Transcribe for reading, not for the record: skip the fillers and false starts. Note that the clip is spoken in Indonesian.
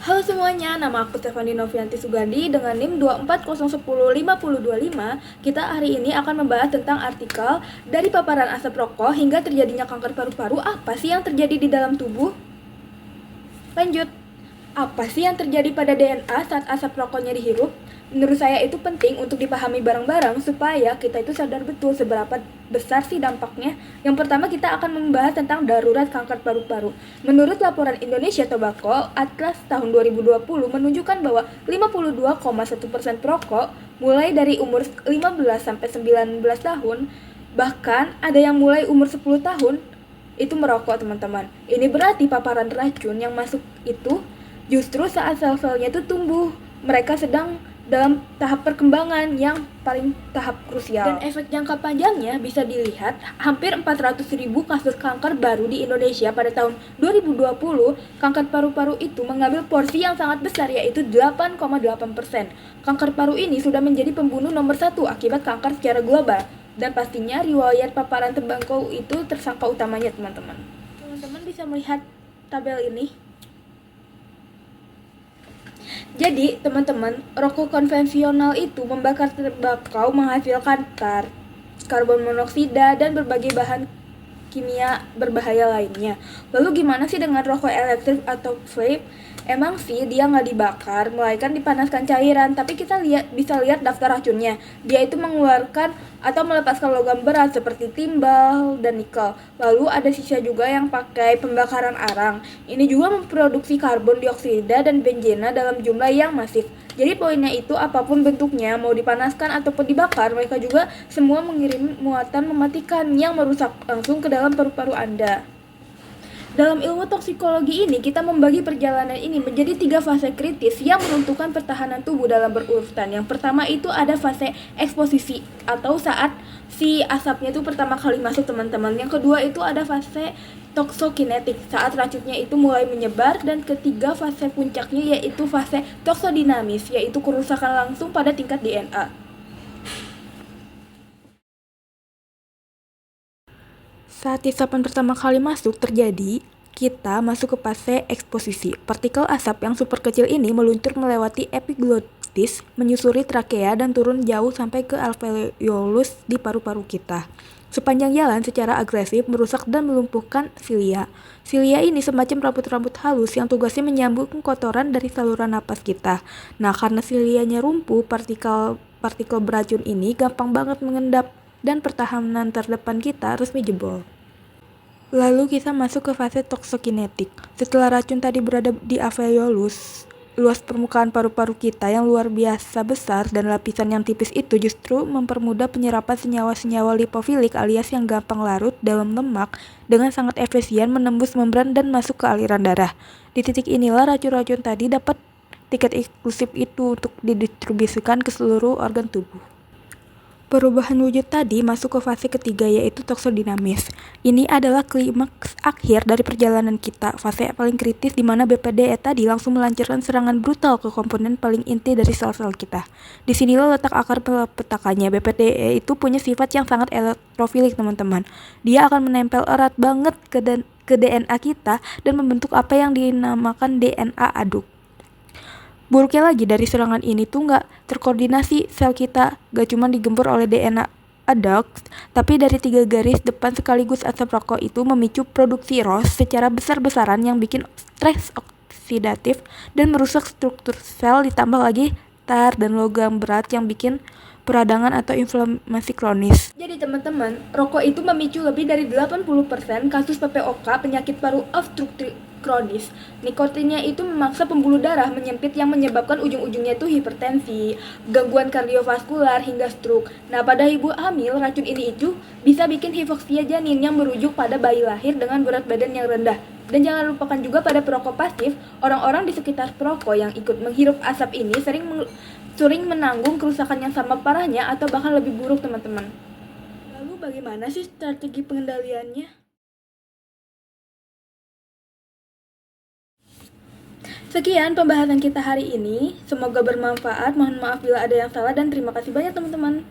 Halo semuanya, nama aku Stefani Novianti Sugandi dengan NIM 240105025. Kita hari ini akan membahas tentang artikel dari paparan asap rokok hingga terjadinya kanker paru-paru. Apa sih yang terjadi di dalam tubuh? Lanjut. Apa sih yang terjadi pada DNA saat asap rokoknya dihirup? Menurut saya itu penting untuk dipahami bareng-bareng supaya kita itu sadar betul seberapa besar sih dampaknya. Yang pertama kita akan membahas tentang darurat kanker paru-paru. Menurut laporan Indonesia Tobacco Atlas tahun 2020 menunjukkan bahwa 52,1% perokok mulai dari umur 15 sampai 19 tahun, bahkan ada yang mulai umur 10 tahun itu merokok, teman-teman. Ini berarti paparan racun yang masuk itu justru saat sel-selnya itu tumbuh. Mereka sedang dalam tahap perkembangan yang paling tahap krusial. Dan efek jangka panjangnya bisa dilihat hampir 400.000 kasus kanker baru di Indonesia pada tahun 2020. Kanker paru-paru itu mengambil porsi yang sangat besar, yaitu 8,8%. Kanker paru ini sudah menjadi pembunuh nomor 1 akibat kanker secara global. Dan pastinya riwayat paparan tembakau itu tersangka utamanya, teman-teman. Teman-teman bisa melihat tabel ini. Jadi, teman-teman, rokok konvensional itu membakar tembakau menghasilkan karbon monoksida dan berbagai bahan kimia berbahaya lainnya. Lalu gimana sih dengan rokok elektrik atau vape? Emang sih dia nggak dibakar, melainkan dipanaskan cairan. Tapi kita bisa lihat daftar racunnya. Dia itu mengeluarkan atau melepaskan logam berat seperti timbal dan nikel. Lalu ada sisa juga yang pakai pembakaran arang. Ini juga memproduksi karbon dioksida dan benzena dalam jumlah yang masif. Jadi poinnya itu apapun bentuknya, mau dipanaskan ataupun dibakar, mereka juga semua mengirim muatan mematikan yang merusak langsung ke dalam paru-paru Anda. Dalam ilmu toksikologi ini, kita membagi perjalanan ini menjadi 3 fase kritis yang menentukan pertahanan tubuh dalam berurutan. Yang pertama itu ada fase eksposisi atau saat si asapnya itu pertama kali masuk, teman-teman. Yang kedua itu ada fase toksokinetik saat racunnya itu mulai menyebar, dan ketiga fase puncaknya yaitu fase toksodinamis, yaitu kerusakan langsung pada tingkat DNA. Saat hisapan pertama kali masuk terjadi, kita masuk ke fase eksposisi. Partikel asap yang super kecil ini meluncur melewati epiglottis, menyusuri trakea dan turun jauh sampai ke alveolus di paru-paru kita. Sepanjang jalan secara agresif merusak dan melumpuhkan silia. Silia ini semacam rambut-rambut halus yang tugasnya menyambung kotoran dari saluran napas kita. Nah, karena silianya rumpuh, partikel beracun ini gampang banget mengendap dan pertahanan terdepan kita resmi jebol. Lalu kita masuk ke fase toksokinetik. Setelah racun tadi berada di alveolus, luas permukaan paru-paru kita yang luar biasa besar dan lapisan yang tipis itu justru mempermudah penyerapan senyawa-senyawa lipofilik alias yang gampang larut dalam lemak dengan sangat efisien menembus membran dan masuk ke aliran darah. Di titik inilah racun-racun tadi dapat tiket eksklusif itu untuk didistribusikan ke seluruh organ tubuh. Perubahan wujud tadi masuk ke fase ketiga yaitu toksodinamis. Ini adalah klimaks akhir dari perjalanan kita, fase paling kritis di mana BPDE tadi langsung melancarkan serangan brutal ke komponen paling inti dari sel-sel kita. Di sinilah letak akar peletakannya. BPDE itu punya sifat yang sangat elektrofilik, teman-teman. Dia akan menempel erat banget ke DNA kita dan membentuk apa yang dinamakan DNA aduk. Buruknya lagi dari serangan ini tuh nggak terkoordinasi, sel kita gak cuma digempur oleh DNA adduct, tapi dari 3 garis depan sekaligus. Asap rokok itu memicu produksi ROS secara besar-besaran yang bikin stres oksidatif dan merusak struktur sel, ditambah lagi tar dan logam berat yang bikin peradangan atau inflamasi kronis. Jadi teman-teman, rokok itu memicu lebih dari 80% kasus PPOK, penyakit paru obstruktif kronis. Nikotinnya itu memaksa pembuluh darah menyempit yang menyebabkan ujung-ujungnya itu hipertensi, gangguan kardiovaskular hingga stroke. Nah, pada ibu hamil, racun ini itu bisa bikin hipoksia janin yang merujuk pada bayi lahir dengan berat badan yang rendah. Dan jangan lupakan juga pada perokok pasif, orang-orang di sekitar perokok yang ikut menghirup asap ini sering menanggung kerusakan yang sama parahnya atau bahkan lebih buruk, teman-teman. Lalu bagaimana sih strategi pengendaliannya? Sekian pembahasan kita hari ini, semoga bermanfaat. Mohon maaf bila ada yang salah dan terima kasih banyak, teman-teman.